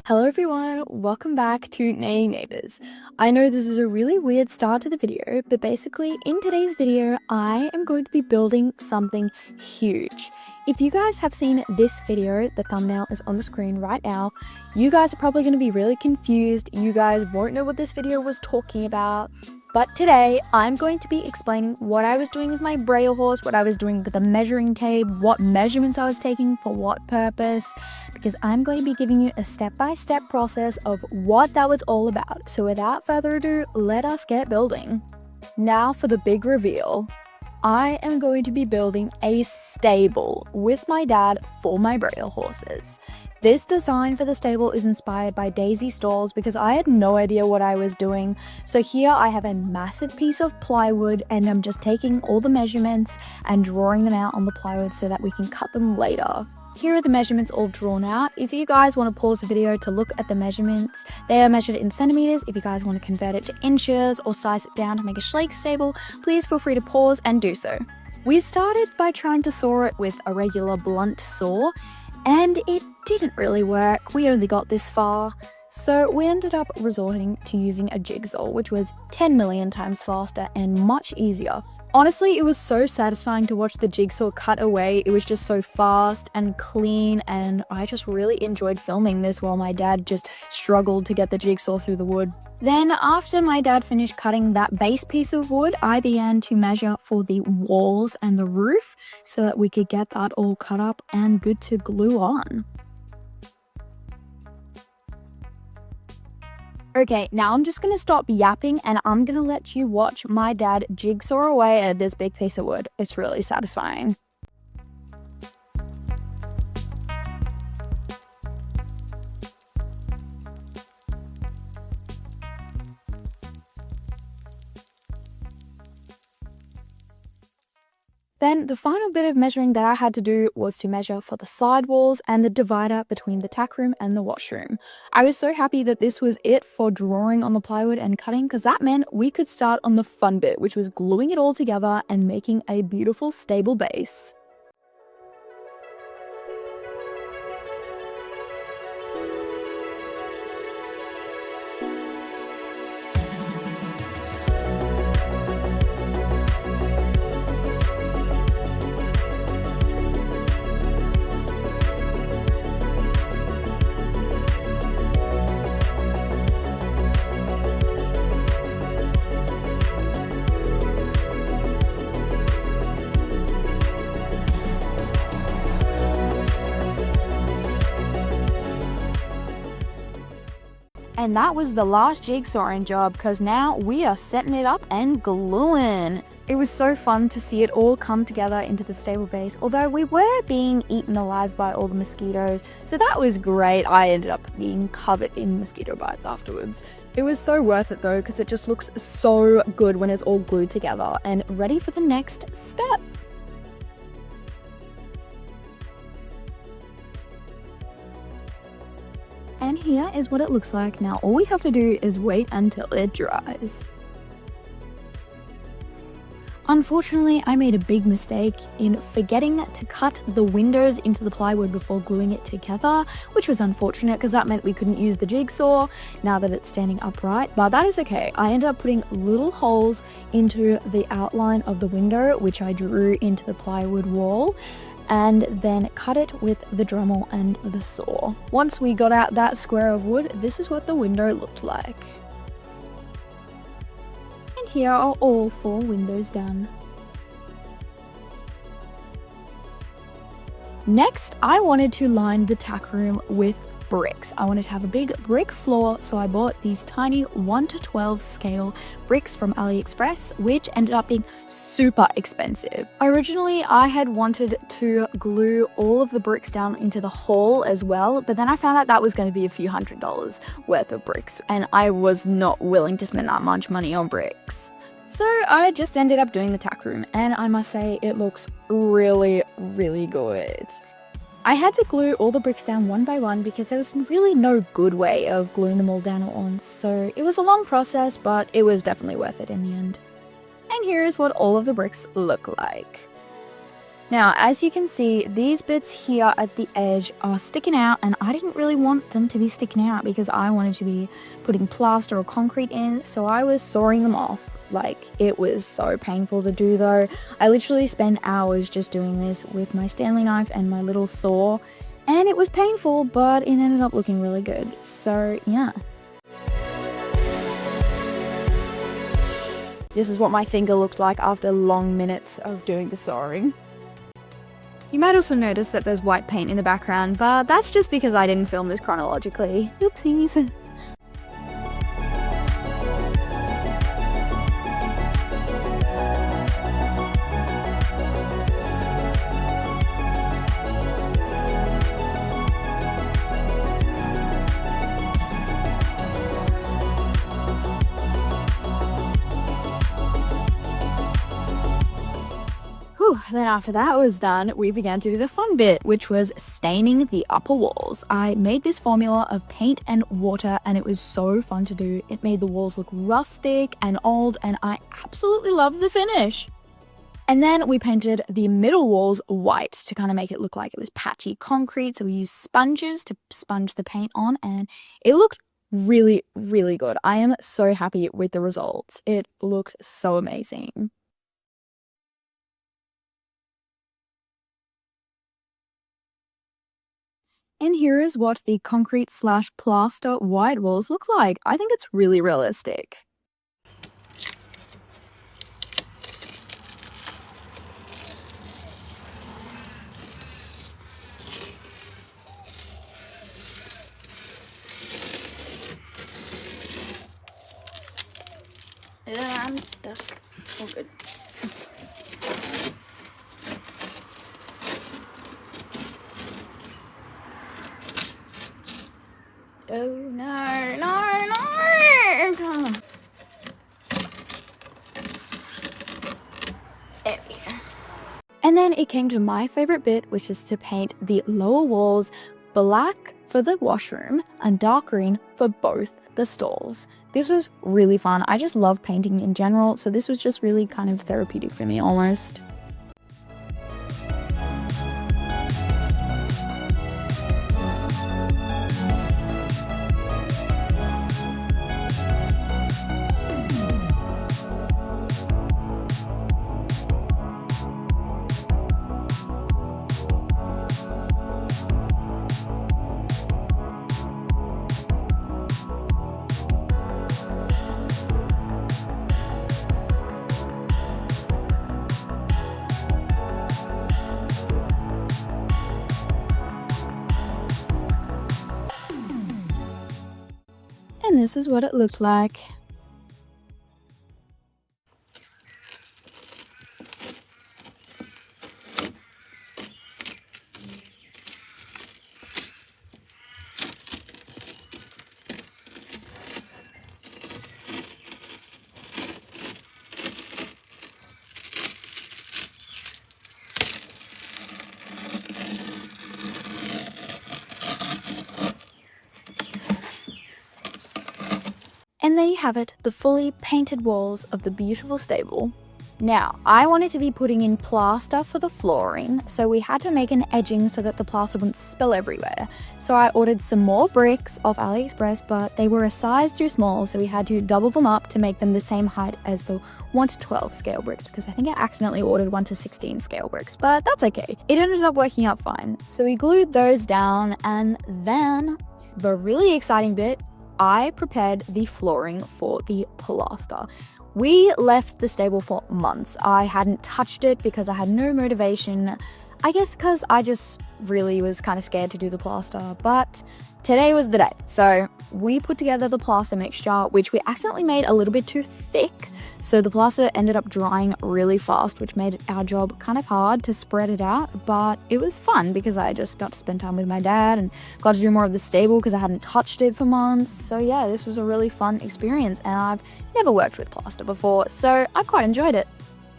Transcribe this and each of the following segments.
Hello everyone, welcome back to Nay Neighbors. I know this is a really weird start to the video, but basically in today's video, I am going to be building something huge. If you guys have seen this video, the thumbnail is on the screen right now, you guys are probably going to be really confused. You guys won't know what this video was talking about. But today, I'm going to be explaining what I was doing with my Breyer horse, what I was doing with the measuring tape, what measurements I was taking for what purpose, because I'm going to be giving you a step-by-step process of what that was all about. So without further ado, let us get building. Now for the big reveal. I am going to be building a stable with my dad for my Breyer horses. This design for the stable is inspired by Daisy stalls because I had no idea what I was doing. So here I have a massive piece of plywood and I'm just taking all the measurements and drawing them out on the plywood so that we can cut them later. Here are the measurements all drawn out. If you guys want to pause the video to look at the measurements, they are measured in centimeters. If you guys want to convert it to inches or size it down to make a Schleich stable, please feel free to pause and do so. We started by trying to saw it with a regular blunt saw, and it didn't really work. We only got this far. So we ended up resorting to using a jigsaw, which was 10 million times faster and much easier. Honestly, it was so satisfying to watch the jigsaw cut away. It was just so fast and clean, and I just really enjoyed filming this while my dad just struggled to get the jigsaw through the wood. Then after my dad finished cutting that base piece of wood, I began to measure for the walls and the roof so that we could get that all cut up and good to glue on. Okay, now I'm just going to stop yapping and I'm going to let you watch my dad jigsaw away at this big piece of wood. It's really satisfying. Then the final bit of measuring that I had to do was to measure for the side walls and the divider between the tack room and the washroom. I was so happy that this was it for drawing on the plywood and cutting, because that meant we could start on the fun bit, which was gluing it all together and making a beautiful stable base. And that was the last jigsawing job, because now we are setting it up and gluing. It was so fun to see it all come together into the stable base, although we were being eaten alive by all the mosquitoes, so that was great. I ended up being covered in mosquito bites afterwards. It was so worth it though, because it just looks so good when it's all glued together and ready for the next step. And here is what it looks like. Now all we have to do is wait until it dries. Unfortunately, I made a big mistake in forgetting to cut the windows into the plywood before gluing it together, which was unfortunate because that meant we couldn't use the jigsaw now that it's standing upright, but that is okay. I ended up putting little holes into the outline of the window, which I drew into the plywood wall, and then cut it with the Dremel and the saw. Once we got out that square of wood, this is what the window looked like. And here are all 4 windows done. Next, I wanted to line the tack room with bricks. I wanted to have a big brick floor, so I bought these tiny 1:12 scale bricks from AliExpress, which ended up being super expensive. Originally, I had wanted to glue all of the bricks down into the hole as well, but then I found out that was going to be a few $100s worth of bricks, and I was not willing to spend that much money on bricks. So I just ended up doing the tack room, and I must say it looks really, really good. I had to glue all the bricks down one by one because there was really no good way of gluing them all down at once, so it was a long process, but it was definitely worth it in the end. And here is what all of the bricks look like. Now, as you can see, these bits here at the edge are sticking out, and I didn't really want them to be sticking out because I wanted to be putting plaster or concrete in, so I was sawing them off. Like, it was so painful to do though. I literally spent hours just doing this with my Stanley knife and my little saw, and it was painful, but it ended up looking really good. So yeah. This is what my finger looked like after long minutes of doing the sawing. You might also notice that there's white paint in the background, but that's just because I didn't film this chronologically. Oopsies. Then after that was done, we began to do the fun bit, which was staining the upper walls. I made this formula of paint and water, and it was so fun to do. It made the walls look rustic and old, and I absolutely loved the finish. And then we painted the middle walls white to kind of make it look like it was patchy concrete. So we used sponges to sponge the paint on, and it looked really, really good. I am so happy with the results. It looked so amazing. And here is what the concrete / plaster white walls look like. I think it's really realistic. I'm stuck. Oh, good. Oh no, no, no! There we go. And then it came to my favorite bit, which is to paint the lower walls black for the washroom and dark green for both the stalls. This was really fun. I just love painting in general, so this was just really kind of therapeutic for me almost. And this is what it looked like. And there you have it, the fully painted walls of the beautiful stable. Now, I wanted to be putting in plaster for the flooring, so we had to make an edging so that the plaster wouldn't spill everywhere. So I ordered some more bricks off AliExpress, but they were a size too small, so we had to double them up to make them the same height as the 1:12 scale bricks, because I think I accidentally ordered 1:16 scale bricks, but that's okay. It ended up working out fine. So we glued those down, and then the really exciting bit, I prepared the flooring for the plaster. We left the stable for months. I hadn't touched it because I had no motivation. I guess because I just really was kind of scared to do the plaster, but today was the day. So we put together the plaster mixture, which we accidentally made a little bit too thick. So the plaster ended up drying really fast, which made our job kind of hard to spread it out, but it was fun because I just got to spend time with my dad and got to do more of the stable because I hadn't touched it for months. So yeah, this was a really fun experience, and I've never worked with plaster before, so I quite enjoyed it.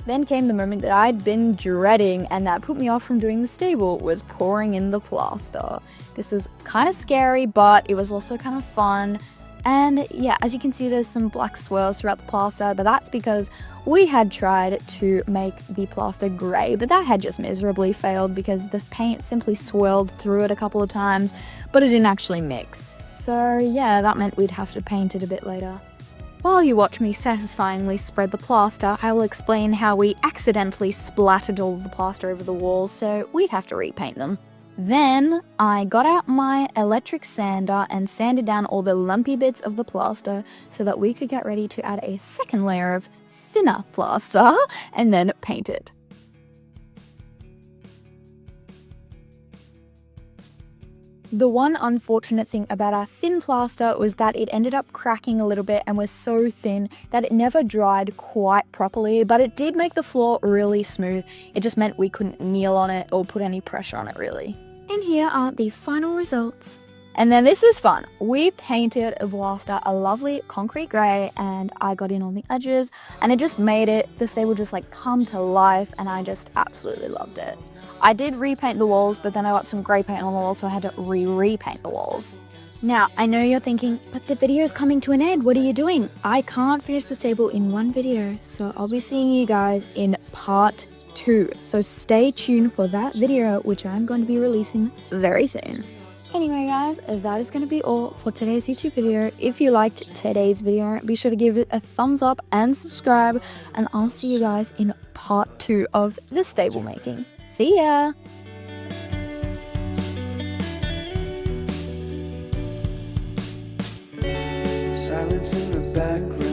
Then came the moment that I'd been dreading and that put me off from doing the stable, was pouring in the plaster. This was kind of scary, but it was also kind of fun. And yeah, as you can see, there's some black swirls throughout the plaster, but that's because we had tried to make the plaster grey, but that had just miserably failed because this paint simply swirled through it a couple of times, but it didn't actually mix. So yeah, that meant we'd have to paint it a bit later. While you watch me satisfyingly spread the plaster, I will explain how we accidentally splattered all of the plaster over the walls, so we'd have to repaint them. Then I got out my electric sander and sanded down all the lumpy bits of the plaster so that we could get ready to add a second layer of thinner plaster and then paint it. The one unfortunate thing about our thin plaster was that it ended up cracking a little bit and was so thin that it never dried quite properly, but it did make the floor really smooth. It just meant we couldn't kneel on it or put any pressure on it really. And here are the final results. And then this was fun. We painted the plaster a lovely concrete grey and I got in on the edges and it just made the stable just like come to life, and I just absolutely loved it. I did repaint the walls, but then I got some grey paint on the walls, so I had to repaint the walls. Now, I know you're thinking, but the video is coming to an end, what are you doing? I can't finish the stable in one video, so I'll be seeing you guys in part 2. So stay tuned for that video, which I'm going to be releasing very soon. Anyway guys, that is going to be all for today's YouTube video. If you liked today's video, be sure to give it a thumbs up and subscribe, and I'll see you guys in part 2 of the stable making. See ya! Silence in the background.